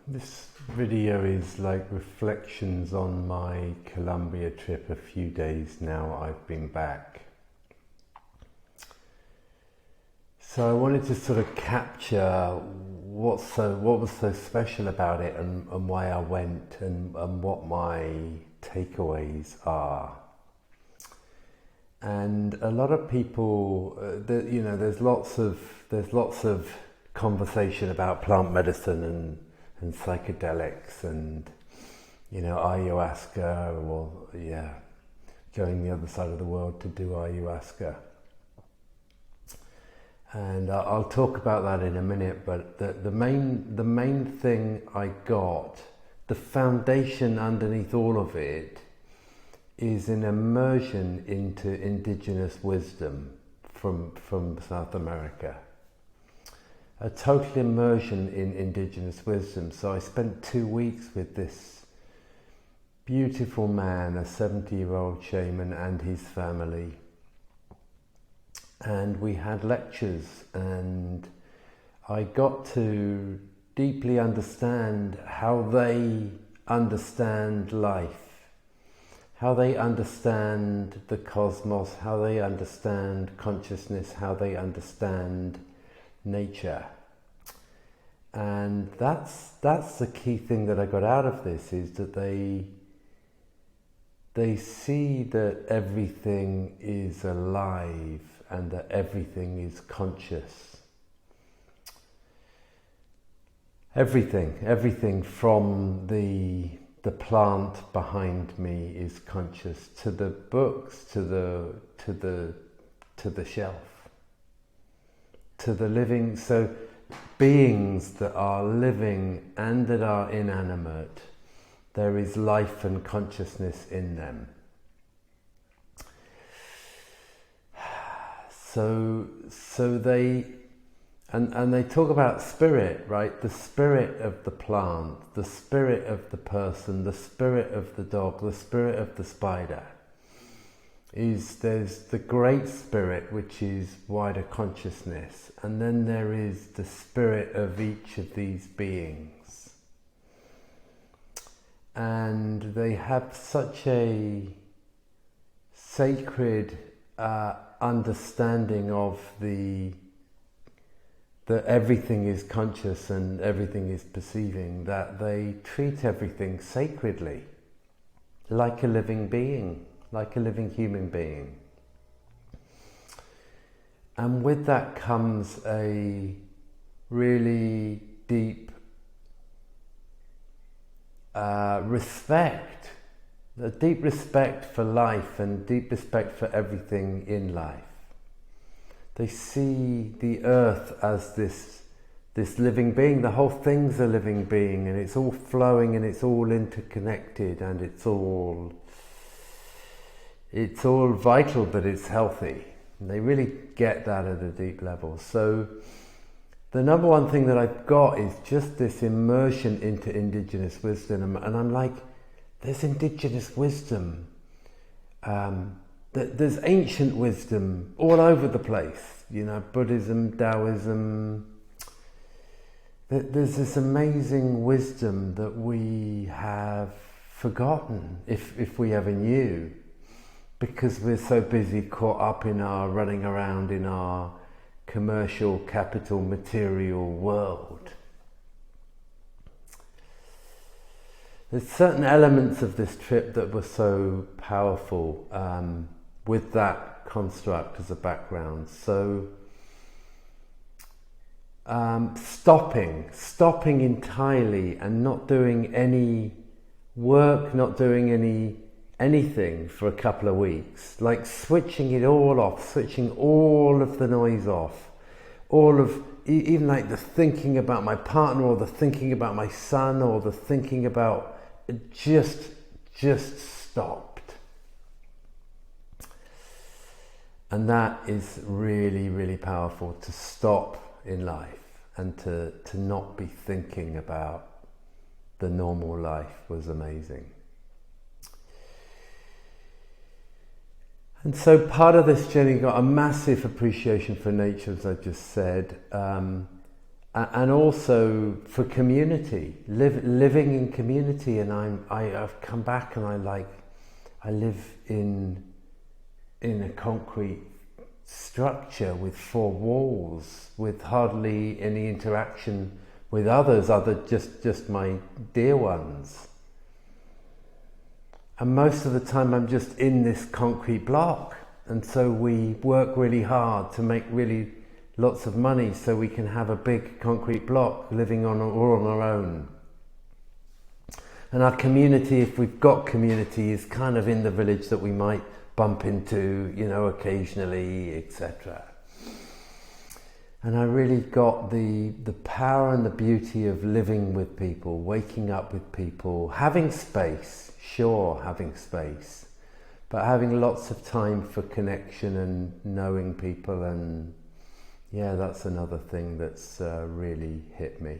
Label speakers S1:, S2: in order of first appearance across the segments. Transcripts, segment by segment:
S1: This video is like reflections on my Colombia trip. A few days now I've been back. So I wanted to sort of capture what was so special about it and why I went and what my takeaways are. And a lot of people, there's lots of conversation about plant medicine and psychedelics and ayahuasca, or going the other side of the world to do ayahuasca. And I'll talk about that in a minute, but the main thing I got, the foundation underneath all of it, is an immersion into indigenous wisdom from South America. A total immersion in indigenous wisdom. So I spent 2 weeks with this beautiful man, a 70-year-old shaman, and his family. And we had lectures, and I got to deeply understand how they understand life, how they understand the cosmos, how they understand consciousness, how they understand nature. And that's the key thing that I got out of this, is that they see that everything is alive and that everything is conscious. Everything from the plant behind me is conscious, to the books, to the shelf, to the living. So beings that are living and that are inanimate, there is life and consciousness in them. So they and they talk about spirit, right? The spirit of the plant, the spirit of the person, the spirit of the dog, the spirit of the spider. There's the great spirit, which is wider consciousness, and then there is the spirit of each of these beings. And they have such a sacred understanding of that everything is conscious and everything is perceiving, that they treat everything sacredly, like a living being, like a living human being. And with that comes a really deep respect, a deep respect for life and deep respect for everything in life. They see the earth as this living being. The whole thing's a living being, and it's all flowing and it's all interconnected, and it's all vital that it's healthy. And they really get that at a deep level. So the number one thing that I've got is just this immersion into indigenous wisdom. And I'm like, there's indigenous wisdom. There's ancient wisdom all over the place. Buddhism, Taoism. There's this amazing wisdom that we have forgotten, if we ever knew, because we're so busy caught up in our running around in our commercial, capital, material world. There's certain elements of this trip that were so powerful with that construct as a background. So stopping entirely and not doing any work, not doing anything for a couple of weeks, like switching it all off, switching all of the noise off, even like the thinking about my partner, or the thinking about my son, or the thinking about, just stopped. And that is really, really powerful, to stop in life and to not be thinking about the normal life was amazing. And so part of this journey got a massive appreciation for nature, as I just said, and also for community, living in community. And I've come back and I live in a concrete structure with 4 walls, with hardly any interaction with others, just my dear ones. And most of the time I'm just in this concrete block. And so we work really hard to make really lots of money so we can have a big concrete block living all on our own. And our community, if we've got community, is kind of in the village that we might bump into, occasionally, etc. And I really got the power and the beauty of living with people, waking up with people, having space, having space, but having lots of time for connection and knowing people. And yeah, that's another thing that's really hit me.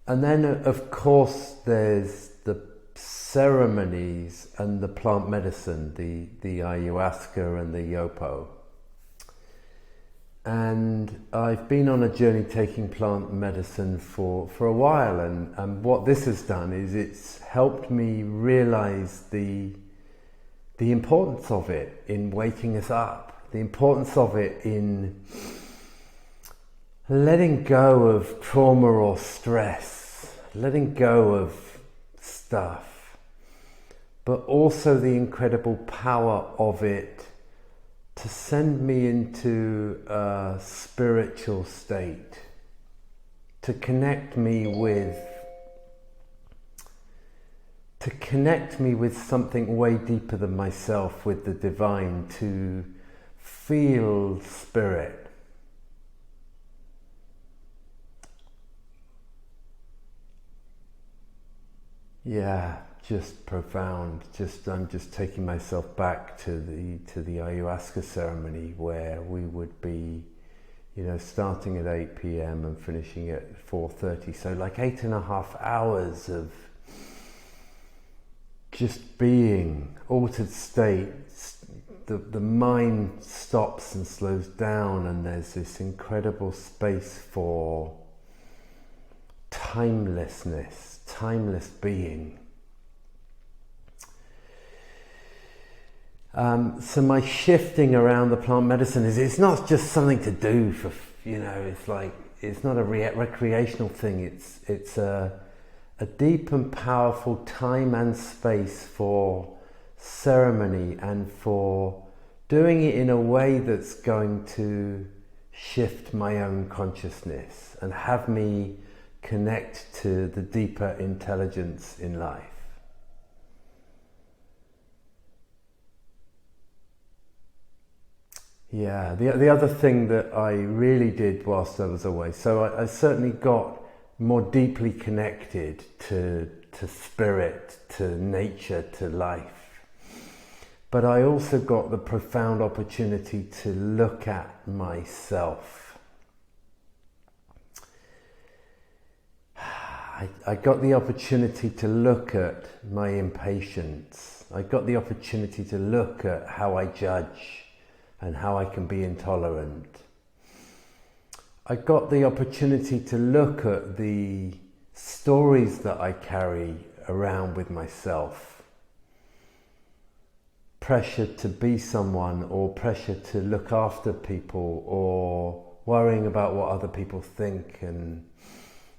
S1: And then, of course, there's the ceremonies and the plant medicine, the ayahuasca and the yopo. And I've been on a journey taking plant medicine for a while, and what this has done is it's helped me realize the importance of it in waking us up, the importance of it in letting go of trauma or stress, letting go of stuff, but also the incredible power of it to send me into a spiritual state, to connect me with something way deeper than myself, with the divine, to feel spirit. Yeah, just profound. I'm just taking myself back to the ayahuasca ceremony, where we would be, starting at 8 p.m. and finishing at 4:30. So like 8.5 hours of just being, altered states. The mind stops and slows down, and there's this incredible space for timelessness, timeless being. So my shifting around the plant medicine it's not just something to do for, it's not a recreational thing. It's a deep and powerful time and space for ceremony, and for doing it in a way that's going to shift my own consciousness and have me connect to the deeper intelligence in life. Yeah, the other thing that I really did whilst I was away, so I certainly got more deeply connected to spirit, to nature, to life. But I also got the profound opportunity to look at myself. I got the opportunity to look at my impatience. I got the opportunity to look at how I judge and how I can be intolerant. I got the opportunity to look at the stories that I carry around with myself. Pressure to be someone, or pressure to look after people, or worrying about what other people think. And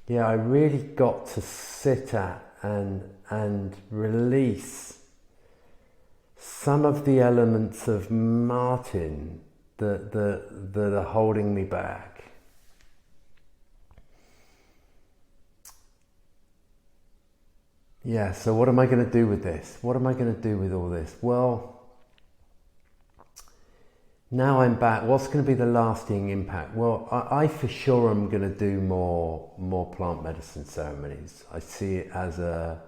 S1: yeah, I really got to sit at and release some of the elements of Martin that are holding me back. Yeah, so what am I going to do with this? What am I going to do with all this? Well, now I'm back. What's going to be the lasting impact? Well, I for sure am going to do more plant medicine ceremonies. I see it as a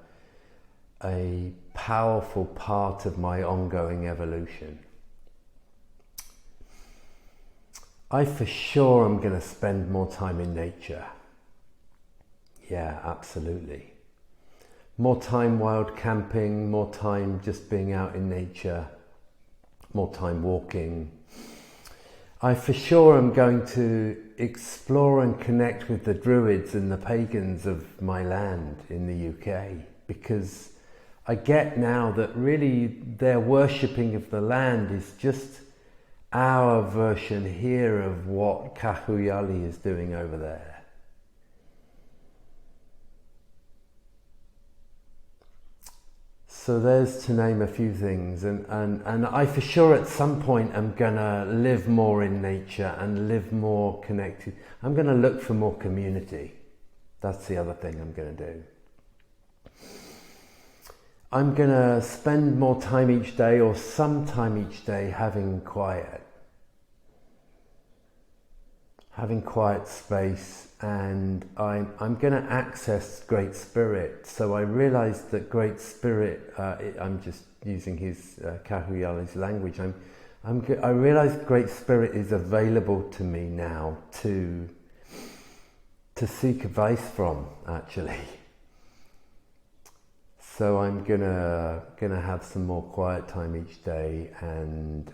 S1: powerful part of my ongoing evolution. I for sure am going to spend more time in nature. Yeah, absolutely. More time wild camping, more time just being out in nature, more time walking. I for sure am going to explore and connect with the Druids and the pagans of my land in the UK, because I get now that really their worshipping of the land is just our version here of what Kahuyali is doing over there. So there's to name a few things, and I for sure at some point am gonna live more in nature and live more connected. I'm gonna look for more community. That's the other thing I'm gonna do. I'm gonna spend more time each day, or some time each day, having quiet space, and I'm going to access Great Spirit. So I realized that Great Spirit, I'm just using his Kahuyali's language, I realized Great Spirit is available to me now to seek advice from, actually. So I'm gonna have some more quiet time each day, and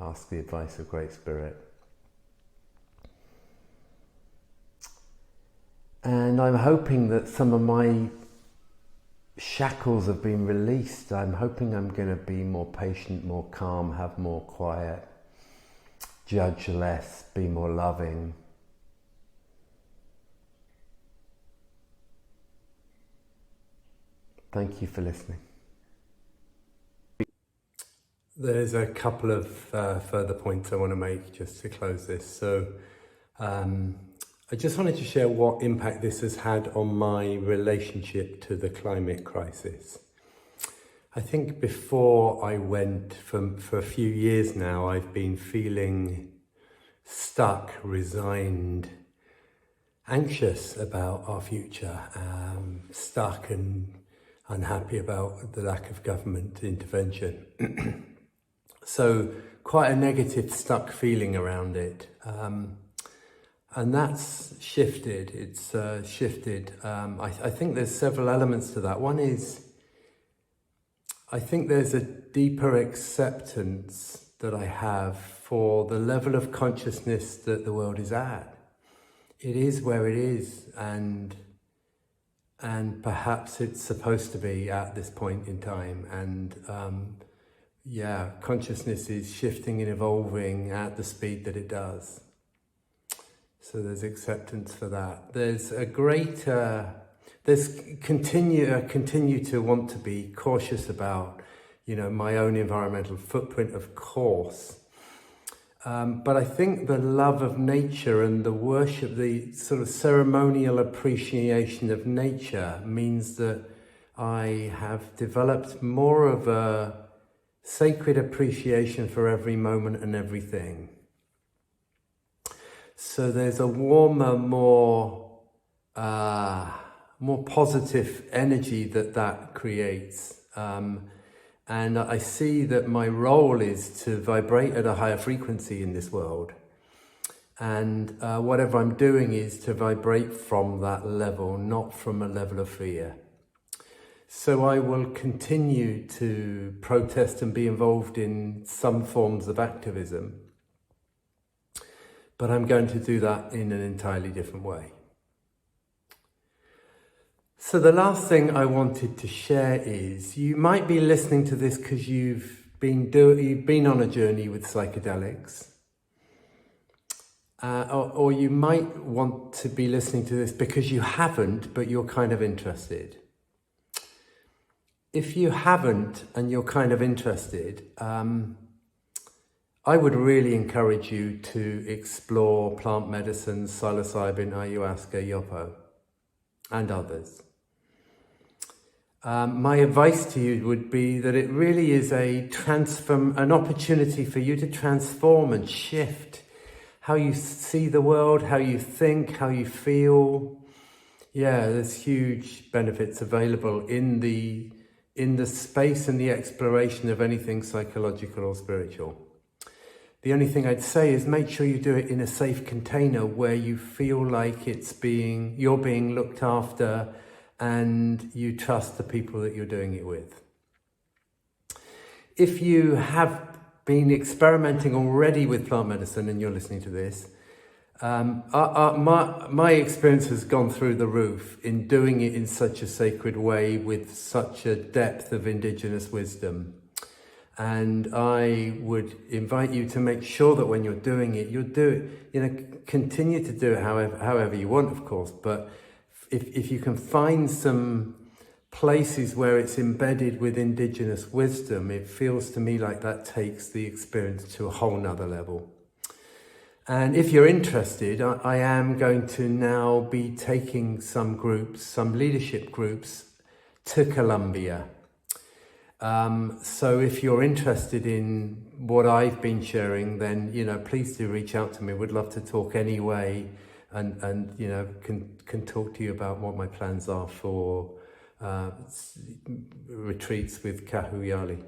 S1: ask the advice of Great Spirit. And I'm hoping that some of my shackles have been released. I'm hoping I'm going to be more patient, more calm, have more quiet, judge less, be more loving. Thank you for listening. There's a couple of further points I want to make just to close this. So I just wanted to share what impact this has had on my relationship to the climate crisis. I think before I went, for a few years now, I've been feeling stuck, resigned, anxious about our future, stuck and unhappy about the lack of government intervention. So quite a negative, stuck feeling around it. And that's shifted. It's shifted. I think there's several elements to that. One is, I think there's a deeper acceptance that I have for the level of consciousness that the world is at. It is where it is, and perhaps it's supposed to be at this point in time. And consciousness is shifting and evolving at the speed that it does. So there's acceptance for that. There's a greater, continue to want to be cautious about, my own environmental footprint, of course. But I think the love of nature and the worship, the sort of ceremonial appreciation of nature means that I have developed more of a sacred appreciation for every moment and everything. So there's a warmer, more positive energy that creates. And I see that my role is to vibrate at a higher frequency in this world. And whatever I'm doing is to vibrate from that level, not from a level of fear. So I will continue to protest and be involved in some forms of activism. But I'm going to do that in an entirely different way. So the last thing I wanted to share is, you might be listening to this because you've been on a journey with psychedelics. Or you might want to be listening to this because you haven't, but you're kind of interested. If you haven't and you're kind of interested, I would really encourage you to explore plant medicines, psilocybin, ayahuasca, yopo, and others. My advice to you would be that it really is an opportunity for you to transform and shift how you see the world, how you think, how you feel. Yeah, there's huge benefits available in the space and the exploration of anything psychological or spiritual. The only thing I'd say is make sure you do it in a safe container where you feel like you're being looked after and you trust the people that you're doing it with. If you have been experimenting already with plant medicine and you're listening to this, my experience has gone through the roof in doing it in such a sacred way with such a depth of indigenous wisdom. And I would invite you to make sure that when you're doing it, you'll do it, continue to do it however you want, of course, but if you can find some places where it's embedded with indigenous wisdom, it feels to me like that takes the experience to a whole nother level. And if you're interested, I am going to now be taking some groups, some leadership groups, to Colombia. So if you're interested in what I've been sharing, then, please do reach out to me. We'd love to talk anyway, and can talk to you about what my plans are for retreats with Kahuyali.